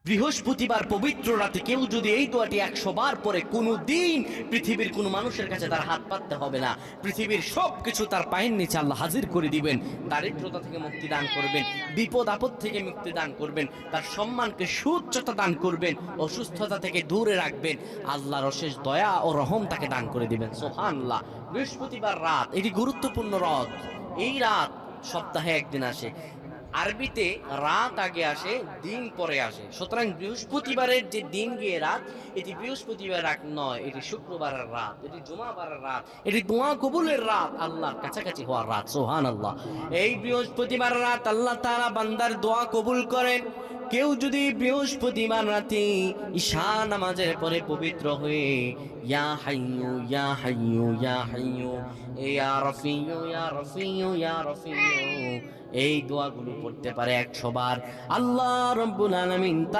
বৃহস্পতিবার পবিত্র রাতে কেউ যদি এই দোয়াটি 100 বার পরে, কোনো দিন পৃথিবীর কোনো মানুষের কাছে তার হাত পাততে হবে না। পৃথিবীর সবকিছু তার পায়ের নিচে আল্লাহ হাজির করে দিবেন। দারিদ্রতা থেকে মুক্তি দান করবেন, বিপদ আপদ থেকে মুক্তি দান করবেন, তার সম্মানকে সুউচ্চতা দান করবেন, অসুস্থতা থেকে দূরে রাখবেন। আল্লাহর অশেষ দয়া ও রহম তাকে দান করে দিবেন। সুবহানাল্লাহ। বৃহস্পতিবার রাত এটি গুরুত্বপূর্ণ রাত। এই রাত সপ্তাহে একদিন আসে। আরবিতে রাত আগে আসে, দিন পরে আসে। সুতরাং বৃহস্পতিবারের যে দিন গিয়ে রাত, এটি বৃহস্পতিবার রাত নয়, এটি শুক্রবারের রাত, এটি জুমাবারের রাত, এটি দোয়া কবুলের রাত, আল্লাহর কাছাকাছি হওয়ার রাত। সুবহানাল্লাহ। এই বৃহস্পতিবার রাত আল্লাহ তাআলা বান্দার দোয়া কবুল করেন। কেউ যদি বৃহস্পতিবার রাতে ঈশা নামাজের পরে পবিত্র হয়ে ইয়া হাইয়ু ইয়া হাইয়ু ইয়া হাইয়ু ইয়া রাফিয়ু ইয়া রাফিয়ু ইয়া রাফিয়ু এই দোয়াগুলো পড়তে পারে 100 বার, আল্লাহ রাব্বুল আলামিন